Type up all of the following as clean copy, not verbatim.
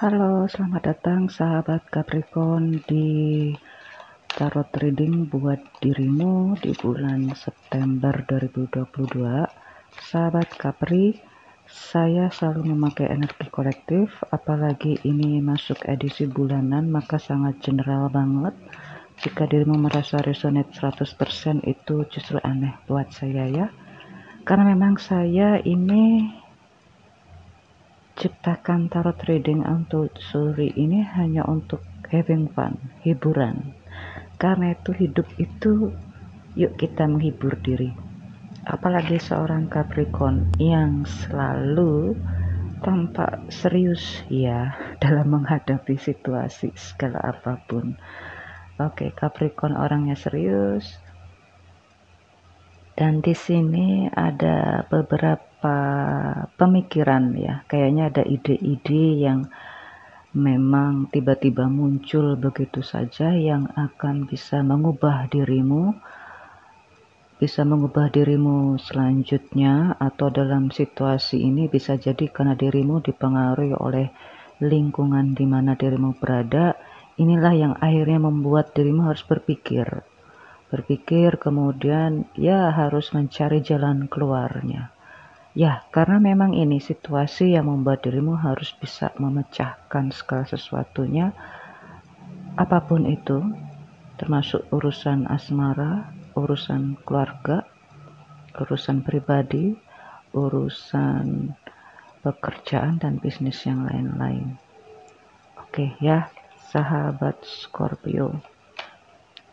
Halo, selamat datang sahabat Capricorn di Tarot Reading buat dirimu di bulan September 2022. Sahabat Capri, saya selalu memakai energi kolektif, apalagi ini masuk edisi bulanan, maka sangat general banget. Jika dirimu merasa resonate 100% itu justru aneh buat saya ya. Karena memang saya ini ciptakan tarot reading untuk suri ini hanya untuk having fun, hiburan. Karena itu hidup itu yuk kita menghibur diri. Apalagi seorang Capricorn yang selalu tampak serius ya dalam menghadapi situasi segala apapun. Oke, Capricorn orangnya serius. Dan di sini ada beberapa pemikiran ya, kayaknya ada ide-ide yang memang tiba-tiba muncul begitu saja yang akan bisa mengubah dirimu selanjutnya, atau dalam situasi ini bisa jadi karena dirimu dipengaruhi oleh lingkungan di mana dirimu berada. Inilah yang akhirnya membuat dirimu harus berpikir kemudian ya harus mencari jalan keluarnya. Ya, karena memang ini situasi yang membuat dirimu harus bisa memecahkan segala sesuatunya, apapun itu, termasuk urusan asmara, urusan keluarga, urusan pribadi, urusan pekerjaan dan bisnis yang lain-lain. Oke ya, sahabat Scorpio.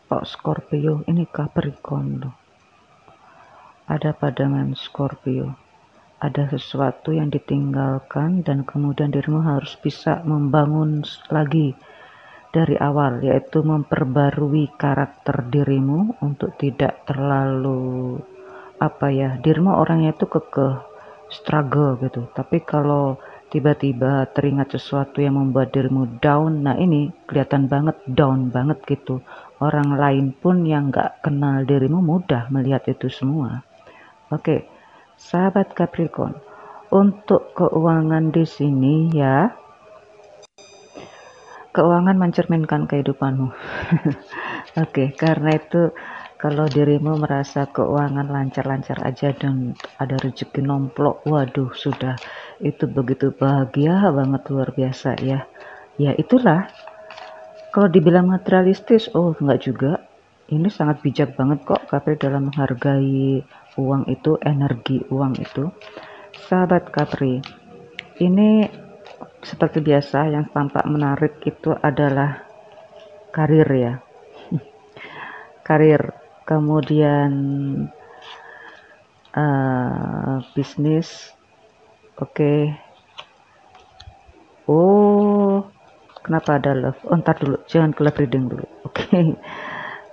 Kok Scorpio ini Capricorn loh. Ada padangan Scorpio. Ada sesuatu yang ditinggalkan dan kemudian dirimu harus bisa membangun lagi dari awal, yaitu memperbarui karakter dirimu untuk tidak terlalu dirimu orangnya itu kekeh, struggle gitu. Tapi kalau tiba-tiba teringat sesuatu yang membuat dirimu down, nah ini kelihatan banget down banget gitu. Orang lain pun yang gak kenal dirimu mudah melihat itu semua. Oke, sahabat Capricorn, untuk keuangan di sini ya, keuangan mencerminkan kehidupanmu. Oke, karena itu kalau dirimu merasa keuangan lancar-lancar aja dan ada rezeki nomplok, waduh sudah, itu begitu bahagia banget, luar biasa ya. Ya itulah, kalau dibilang materialistis, oh enggak juga. Ini sangat bijak banget kok Capri dalam menghargai uang itu, energi uang itu. Sahabat Capri, ini seperti biasa yang tampak menarik itu adalah karir ya. Karir, kemudian bisnis. Oke. Oh, kenapa ada love? Oh, ntar dulu, jangan ke love reading dulu. Oke.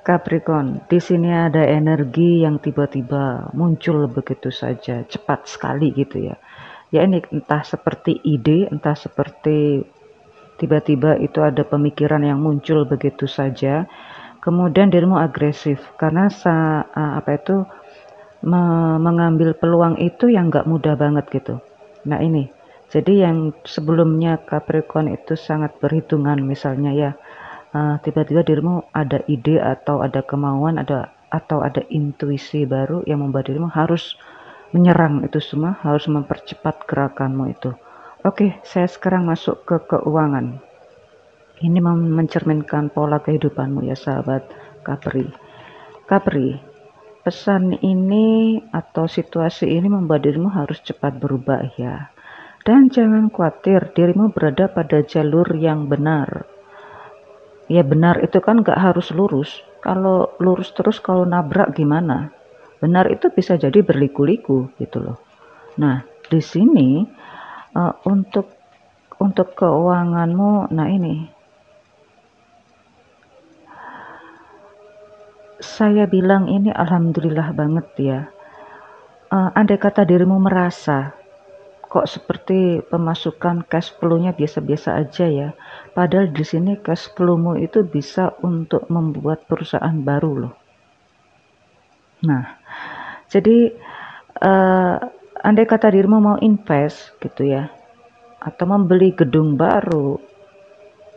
Capricorn, di sini ada energi yang tiba-tiba muncul begitu saja, cepat sekali gitu ya. Ya ini entah seperti ide, entah seperti tiba-tiba itu ada pemikiran yang muncul begitu saja. Kemudian dirimu agresif karena mengambil peluang itu yang gak mudah banget gitu. Nah ini, jadi yang sebelumnya Capricorn itu sangat perhitungan, misalnya ya, tiba-tiba dirimu ada ide atau ada kemauan, atau ada intuisi baru yang membuat dirimu harus menyerang itu semua, harus mempercepat gerakanmu itu. Oke, saya sekarang masuk ke keuangan. Ini mencerminkan pola kehidupanmu ya sahabat Capri. Capri, pesan ini atau situasi ini membuat dirimu harus cepat berubah ya. Dan jangan khawatir, dirimu berada pada jalur yang benar. Ya benar itu kan gak harus lurus. Kalau lurus terus kalau nabrak gimana? Benar itu bisa jadi berliku-liku gitu loh. Nah, di sini untuk keuanganmu, nah ini saya bilang ini alhamdulillah banget ya. Andai kata dirimu merasa kok seperti pemasukan cash flow-nya biasa-biasa aja ya, padahal di sini cash flow-mu itu bisa untuk membuat perusahaan baru loh. Nah, jadi andai kata dirimu mau invest gitu ya, atau membeli gedung baru,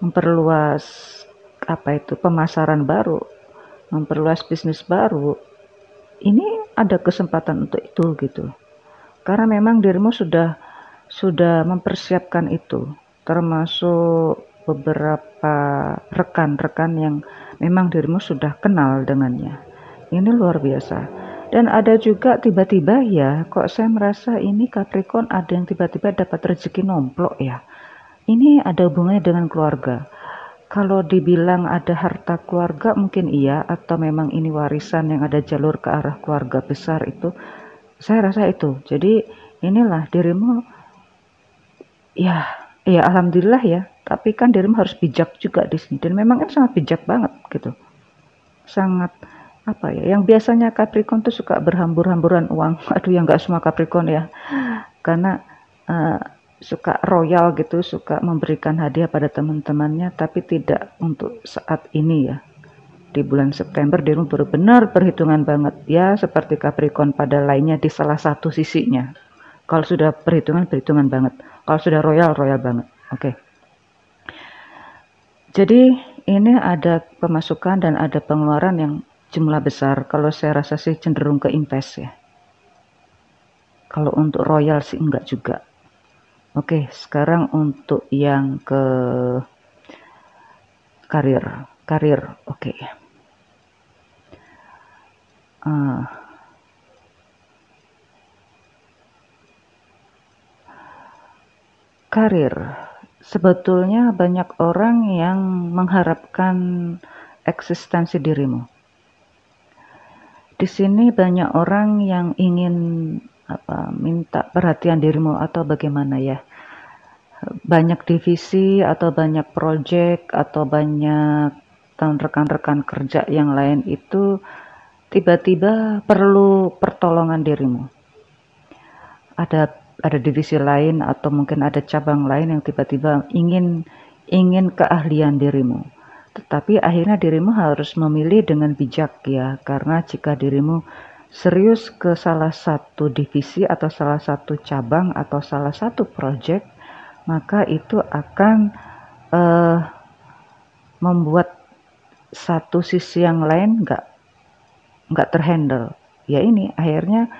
memperluas pemasaran baru, memperluas bisnis baru, ini ada kesempatan untuk itu gitu. Karena memang dirimu sudah mempersiapkan itu, termasuk beberapa rekan-rekan yang memang dirimu sudah kenal dengannya. Ini luar biasa. Dan ada juga tiba-tiba ya, kok saya merasa ini Capricorn ada yang tiba-tiba dapat rezeki nomplok ya. Ini ada hubungannya dengan keluarga. Kalau dibilang ada harta keluarga mungkin iya, atau memang ini warisan yang ada jalur ke arah keluarga besar itu, saya rasa itu. Jadi inilah dirimu, ya, ya alhamdulillah ya. Tapi kan dirimu harus bijak juga di sini. Dan memang kan sangat bijak banget gitu. Sangat yang biasanya Capricorn tuh suka berhambur-hamburan uang. Aduh, yang nggak semua Capricorn ya. Karena uh, suka royal gitu, suka memberikan hadiah pada teman-temannya, tapi tidak untuk saat ini ya. Di bulan September dirimu benar-benar perhitungan banget ya, seperti Capricorn pada lainnya di salah satu sisinya. Kalau sudah perhitungan banget, kalau sudah royal banget. Oke. Jadi ini ada pemasukan dan ada pengeluaran yang jumlah besar. Kalau saya rasa sih cenderung ke invest ya. Kalau untuk royal sih enggak juga. Oke, sekarang untuk yang ke karir. Oke. Karir. Sebetulnya banyak orang yang mengharapkan eksistensi dirimu. Di sini banyak orang yang ingin minta perhatian dirimu atau bagaimana ya. Banyak divisi atau banyak project atau banyak rekan-rekan kerja yang lain itu tiba-tiba perlu pertolongan dirimu. Ada divisi lain atau mungkin ada cabang lain yang tiba-tiba ingin keahlian dirimu. Tetapi akhirnya dirimu harus memilih dengan bijak ya, karena jika dirimu serius ke salah satu divisi atau salah satu cabang atau salah satu project, maka itu akan membuat satu sisi yang lain nggak terhandle. Ya ini akhirnya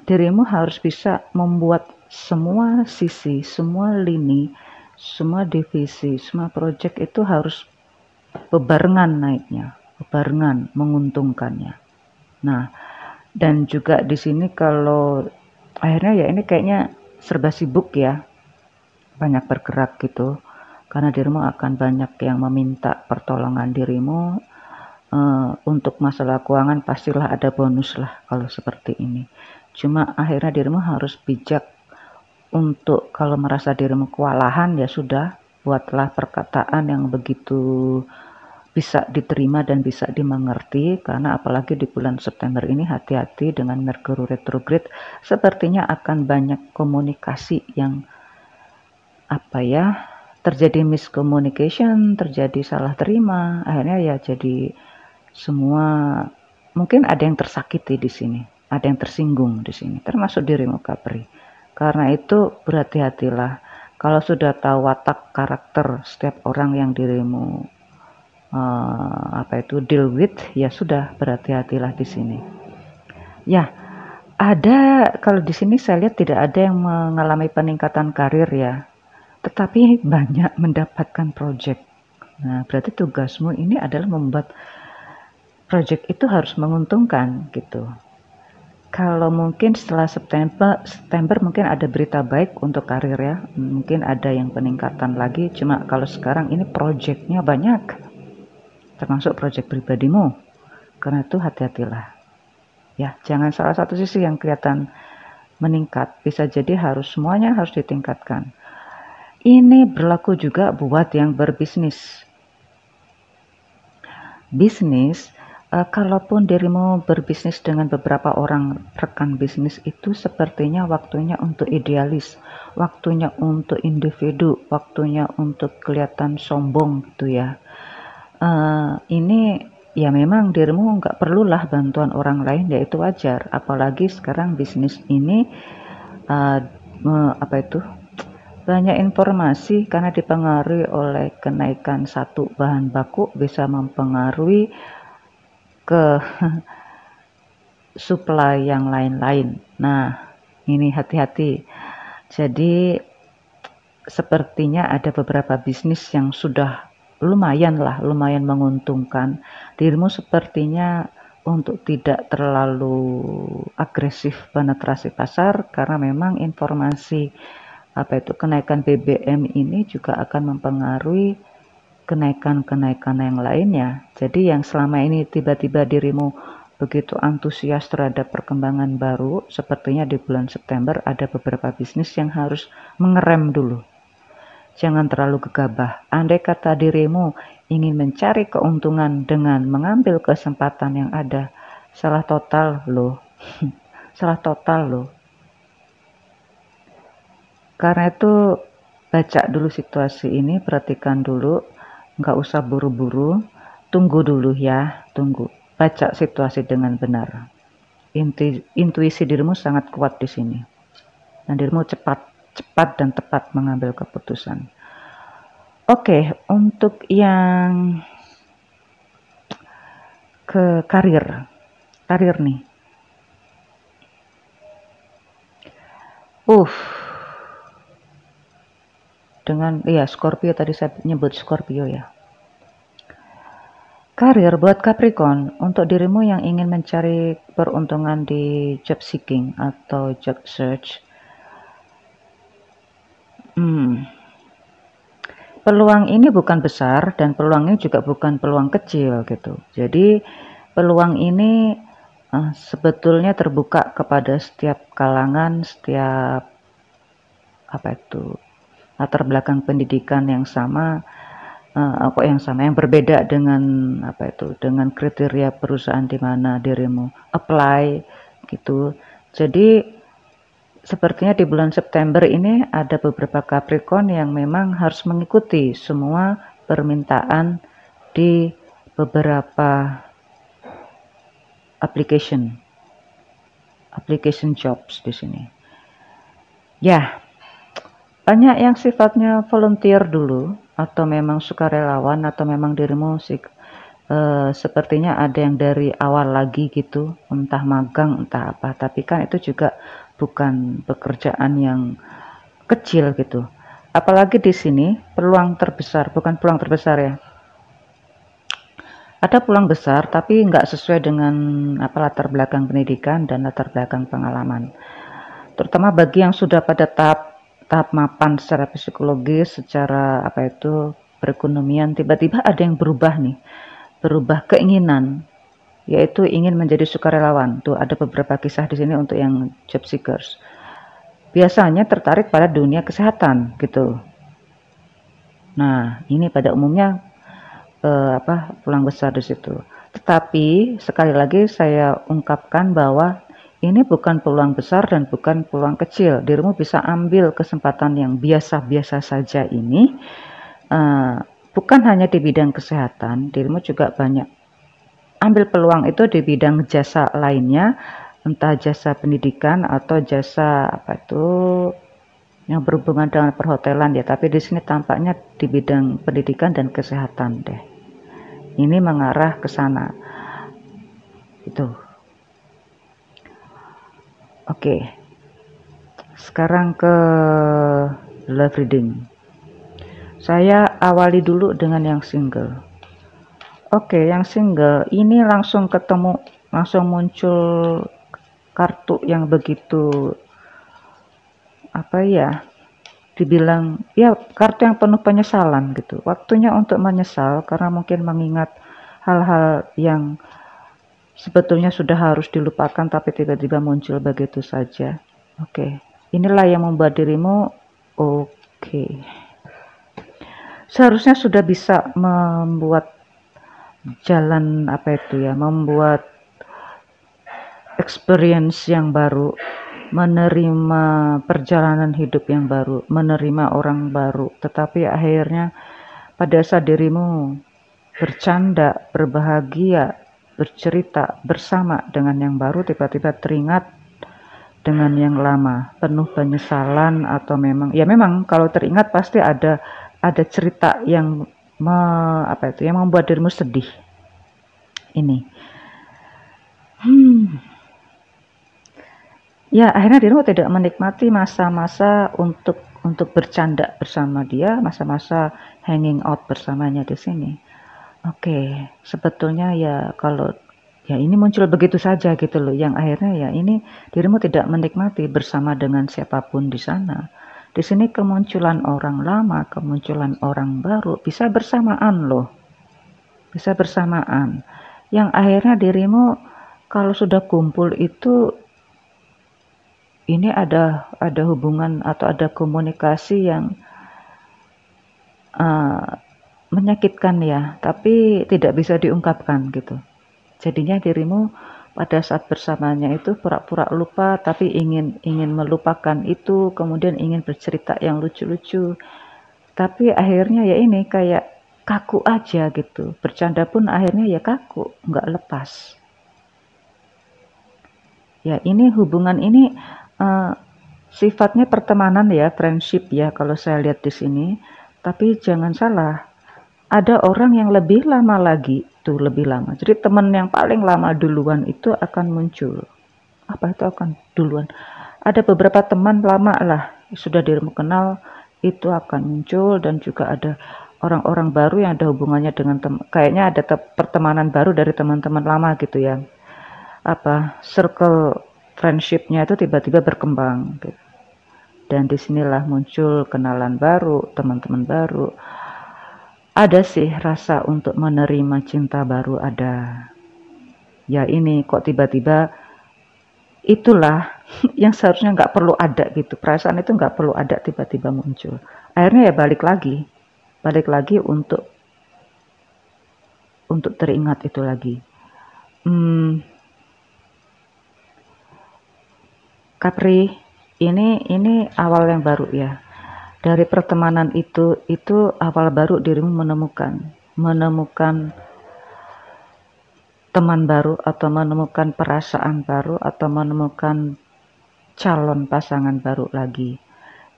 dirimu harus bisa membuat semua sisi, semua lini, semua divisi, semua project itu harus bebarengan naiknya, bebarengan menguntungkannya. Nah, dan juga di sini kalau akhirnya ya ini kayaknya serba sibuk ya, banyak bergerak gitu, karena dirimu akan banyak yang meminta pertolongan dirimu. Untuk masalah keuangan pastilah ada bonus lah kalau seperti ini. Cuma akhirnya dirimu harus bijak untuk kalau merasa dirimu kewalahan ya sudah, buatlah perkataan yang begitu bisa diterima dan bisa dimengerti, karena apalagi di bulan September ini hati-hati dengan Merkuri retrograde, sepertinya akan banyak komunikasi yang terjadi miscommunication, terjadi salah terima, akhirnya ya jadi semua mungkin ada yang tersakiti di sini, ada yang tersinggung di sini, termasuk dirimu Capri. Karena itu berhati-hatilah. Kalau sudah tahu watak karakter setiap orang yang dirimu deal with, ya sudah berhati-hatilah di sini. Ya, ada kalau di sini saya lihat tidak ada yang mengalami peningkatan karir ya, tetapi banyak mendapatkan project. Nah, berarti tugasmu ini adalah membuat project itu harus menguntungkan gitu. Kalau mungkin setelah September mungkin ada berita baik untuk karir ya, mungkin ada yang peningkatan lagi, cuma kalau sekarang ini projectnya banyak, termasuk project pribadimu, karena itu hati-hatilah. Ya, jangan salah satu sisi yang kelihatan meningkat, bisa jadi semuanya harus ditingkatkan. Ini berlaku juga buat yang berbisnis. Bisnis, kalaupun dirimu berbisnis dengan beberapa orang rekan bisnis itu sepertinya waktunya untuk idealis, waktunya untuk individu, waktunya untuk kelihatan sombong gitu ya. Ini ya memang dirimu nggak perlulah bantuan orang lain, ya itu wajar. Apalagi sekarang bisnis ini banyak informasi karena dipengaruhi oleh kenaikan satu bahan baku bisa mempengaruhi ke supply yang lain-lain. Nah, ini hati-hati. Jadi sepertinya ada beberapa bisnis yang sudah lumayan menguntungkan. Dirimu sepertinya untuk tidak terlalu agresif penetrasi pasar karena memang informasi kenaikan BBM ini juga akan mempengaruhi kenaikan-kenaikan yang lainnya. Jadi yang selama ini tiba-tiba dirimu begitu antusias terhadap perkembangan baru, sepertinya di bulan September ada beberapa bisnis yang harus mengerem dulu. Jangan terlalu gegabah. Andai kata dirimu ingin mencari keuntungan dengan mengambil kesempatan yang ada, salah total loh. Salah total loh. Karena itu baca dulu situasi ini, perhatikan dulu, nggak usah buru-buru, tunggu dulu ya, tunggu. Baca situasi dengan benar. Intuisi dirimu sangat kuat di sini. Dan dirimu cepat dan tepat mengambil keputusan. Oke, untuk yang ke karir nih. Dengan Scorpio, tadi saya nyebut Scorpio ya. Karir buat Capricorn, untuk dirimu yang ingin mencari peruntungan di job seeking atau job search, peluang ini bukan besar dan peluangnya juga bukan peluang kecil gitu. Jadi peluang ini sebetulnya terbuka kepada setiap kalangan, setiap latar belakang pendidikan yang sama, yang berbeda dengan dengan kriteria perusahaan di mana dirimu apply gitu. Jadi sepertinya di bulan September ini ada beberapa Capricorn yang memang harus mengikuti semua permintaan di beberapa application jobs di sini. Ya, banyak yang sifatnya volunteer dulu, atau memang sukarelawan, atau memang dirimu sepertinya ada yang dari awal lagi gitu, entah magang, entah apa. Tapi kan itu juga bukan pekerjaan yang kecil gitu. Apalagi di sini peluang terbesar, bukan peluang terbesar ya. Ada peluang besar, tapi nggak sesuai dengan latar belakang pendidikan dan latar belakang pengalaman. Terutama bagi yang sudah pada tahap mapan secara psikologis, secara perekonomian, tiba-tiba ada yang berubah keinginan, yaitu ingin menjadi sukarelawan. Tuh ada beberapa kisah di sini untuk yang job seekers. Biasanya tertarik pada dunia kesehatan gitu. Nah, ini pada umumnya peluang besar di situ. Tetapi sekali lagi saya ungkapkan bahwa ini bukan peluang besar dan bukan peluang kecil. Dirimu bisa ambil kesempatan yang biasa-biasa saja ini, bukan hanya di bidang kesehatan, dirimu juga banyak ambil peluang itu di bidang jasa lainnya, entah jasa pendidikan atau jasa yang berhubungan dengan perhotelan ya. Tapi di sini tampaknya di bidang pendidikan dan kesehatan deh. Ini mengarah ke sana. Itu. Oke. Sekarang ke love reading. Saya awali dulu dengan yang single. Oke, yang single ini langsung muncul kartu yang begitu dibilang kartu yang penuh penyesalan gitu. Waktunya untuk menyesal karena mungkin mengingat hal-hal yang sebetulnya sudah harus dilupakan tapi tiba-tiba muncul begitu saja. Oke. Inilah yang membuat dirimu seharusnya sudah bisa membuat jalan membuat experience yang baru, menerima perjalanan hidup yang baru, menerima orang baru. Tetapi akhirnya pada saat dirimu bercanda, berbahagia, bercerita bersama dengan yang baru, tiba-tiba teringat dengan yang lama, penuh penyesalan atau memang kalau teringat pasti ada cerita yang yang membuat dirimu sedih. Ini. Ya, akhirnya dirimu tidak menikmati masa-masa untuk bercanda bersama dia, masa-masa hanging out bersamanya di sini. Oke, sebetulnya ya kalau ya ini muncul begitu saja gitu loh, yang akhirnya ya ini dirimu tidak menikmati bersama dengan siapapun di sana. Di sini kemunculan orang lama, kemunculan orang baru bisa bersamaan loh, bisa bersamaan. Yang akhirnya dirimu kalau sudah kumpul itu ini ada hubungan atau ada komunikasi yang menyakitkan ya, tapi tidak bisa diungkapkan gitu. Jadinya dirimu pada saat bersamanya itu pura-pura lupa, tapi ingin melupakan itu, kemudian ingin bercerita yang lucu-lucu. Tapi akhirnya ya ini kayak kaku aja gitu. Bercanda pun akhirnya ya kaku, nggak lepas. Ya ini hubungan ini sifatnya pertemanan ya, friendship ya kalau saya lihat di sini. Tapi jangan salah, ada orang yang lebih lama lagi, tuh lebih lama. Jadi teman yang paling lama duluan itu akan muncul. Apa itu akan duluan? Ada beberapa teman lama lah, sudah dirimu kenal, itu akan muncul dan juga ada orang-orang baru yang ada hubungannya dengan kayaknya ada pertemanan baru dari teman-teman lama gitu ya. Circle friendshipnya itu tiba-tiba berkembang gitu. Dan disinilah muncul kenalan baru, teman-teman baru. Ada sih rasa untuk menerima cinta baru ada. Ya ini kok tiba-tiba itulah yang seharusnya nggak perlu ada gitu. Perasaan itu nggak perlu ada tiba-tiba muncul. Akhirnya ya balik lagi untuk teringat itu lagi. Capri, ini awal yang baru ya. Dari pertemanan itu awal baru dirimu menemukan teman baru atau menemukan perasaan baru atau menemukan calon pasangan baru lagi.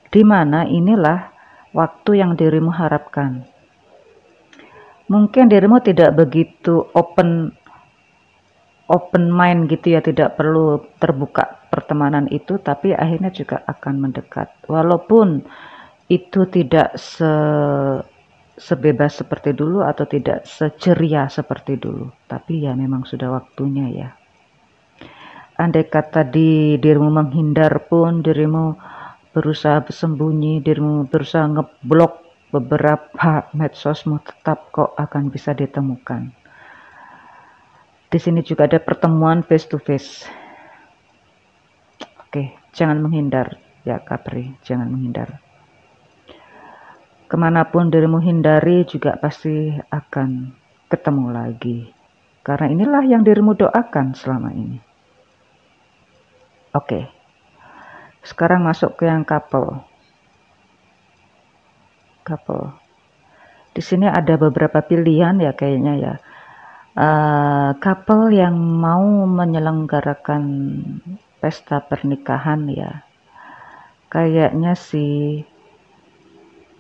Di mana inilah waktu yang dirimu harapkan. Mungkin dirimu tidak begitu open mind gitu ya, tidak perlu terbuka pertemanan itu, tapi akhirnya juga akan mendekat. Walaupun itu tidak sebebas seperti dulu atau tidak seceria seperti dulu, tapi ya memang sudah waktunya ya. Andai kata dirimu menghindar pun, dirimu berusaha bersembunyi, dirimu berusaha ngeblok beberapa medsosmu, tetap kok akan bisa ditemukan. Di sini juga ada pertemuan face to face. Oke, jangan menghindar ya Capri, jangan menghindar. Kemanapun dirimu hindari juga pasti akan ketemu lagi. Karena inilah yang dirimu doakan selama ini. Oke, sekarang masuk ke yang couple. Di sini ada beberapa pilihan ya kayaknya ya. Couple yang mau menyelenggarakan pesta pernikahan ya. Kayaknya sih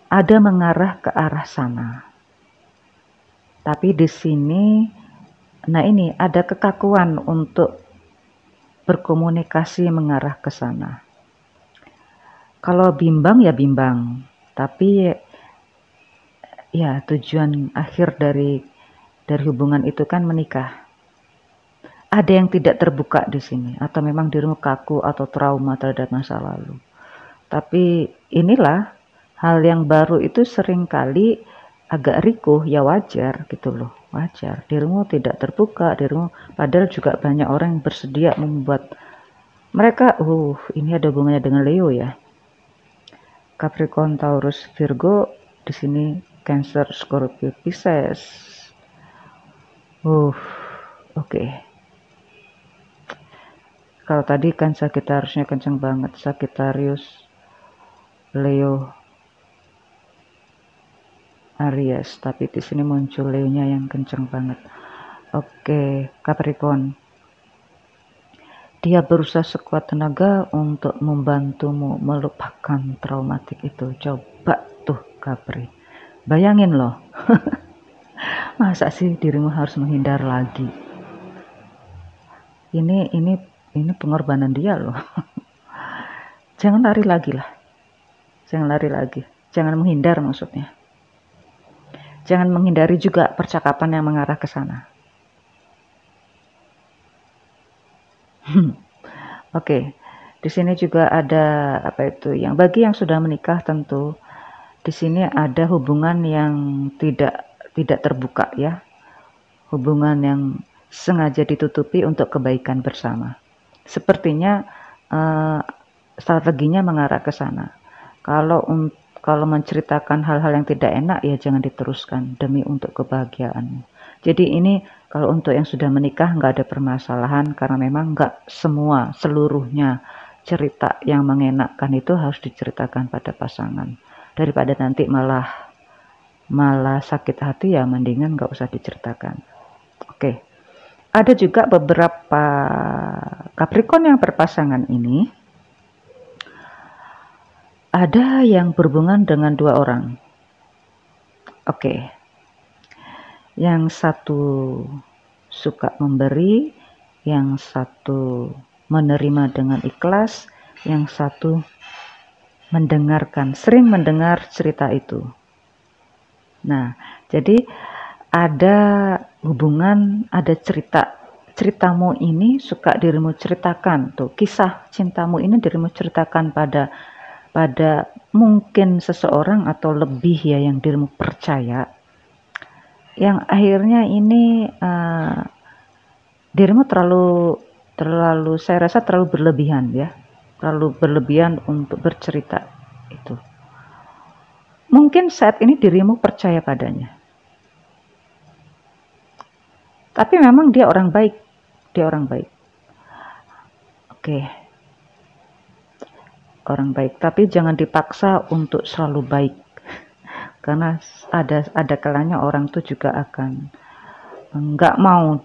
ada mengarah ke arah sana. Tapi di sini, nah ini ada kekakuan untuk berkomunikasi mengarah ke sana. Kalau bimbang ya bimbang, tapi ya tujuan akhir dari hubungan itu kan menikah. Ada yang tidak terbuka di sini, atau memang dirimu kaku atau trauma terhadap masa lalu. Tapi inilah hal yang baru itu seringkali agak rikuh, ya wajar gitu loh, wajar. Dirimu tidak terbuka, dirimu padahal juga banyak orang yang bersedia membuat mereka, ini ada hubungannya dengan Leo ya. Capricorn, Taurus, Virgo, di sini Cancer, Scorpio, Pisces. Oke. Kalau tadi kan Sagittariusnya kenceng banget, Sagittarius, Leo, Aries, tapi di sini muncul Leo-nya yang kenceng banget. Oke, Capricorn. Dia berusaha sekuat tenaga untuk membantumu melupakan traumatik itu. Coba tuh Capri. Bayangin loh, masa sih dirimu harus menghindar lagi? Ini pengorbanan dia loh. Jangan lari lagi lah. Jangan lari lagi. Jangan menghindar maksudnya. Jangan menghindari juga percakapan yang mengarah ke sana. Oke, di sini juga ada apa itu? Yang bagi yang sudah menikah tentu di sini ada hubungan yang tidak terbuka ya. Hubungan yang sengaja ditutupi untuk kebaikan bersama. Sepertinya strateginya mengarah ke sana. Kalau menceritakan hal-hal yang tidak enak ya jangan diteruskan demi untuk kebahagiaan. Jadi ini kalau untuk yang sudah menikah nggak ada permasalahan karena memang nggak seluruhnya cerita yang mengenakkan itu harus diceritakan pada pasangan. Daripada nanti malah sakit hati ya mendingan nggak usah diceritakan. Oke. Ada juga beberapa Capricorn yang berpasangan ini ada yang berhubungan dengan 2 orang. Oke. Yang satu suka memberi, yang satu menerima dengan ikhlas, yang satu mendengarkan, sering mendengar cerita itu. Nah, jadi ada hubungan, ada ceritamu ini suka dirimu ceritakan tuh, kisah cintamu ini dirimu ceritakan pada mungkin seseorang atau lebih ya yang dirimu percaya, yang akhirnya ini dirimu terlalu saya rasa terlalu berlebihan ya, terlalu berlebihan untuk bercerita itu. Mungkin saat ini dirimu percaya padanya, tapi memang dia orang baik. Oke. Orang baik, tapi jangan dipaksa untuk selalu baik. Karena ada kalanya orang tuh juga akan nggak mau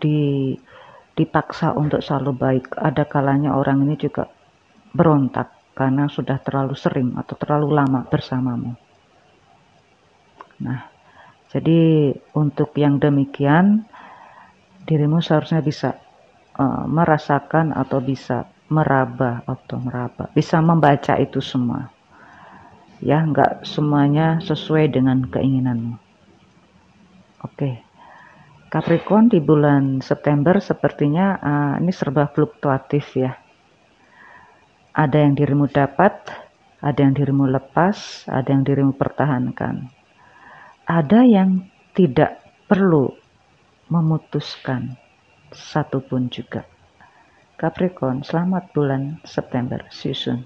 dipaksa untuk selalu baik. Ada kalanya orang ini juga berontak karena sudah terlalu sering atau terlalu lama bersamamu. Nah, jadi untuk yang demikian dirimu seharusnya bisa merasakan atau bisa meraba, bisa membaca itu semua. Ya, nggak semuanya sesuai dengan keinginanmu. Oke. Capricorn di bulan September sepertinya ini serba fluktuatif ya. Ada yang dirimu dapat, ada yang dirimu lepas, ada yang dirimu pertahankan. Ada yang tidak perlu memutuskan satupun juga. Capricorn, selamat bulan September. See you soon.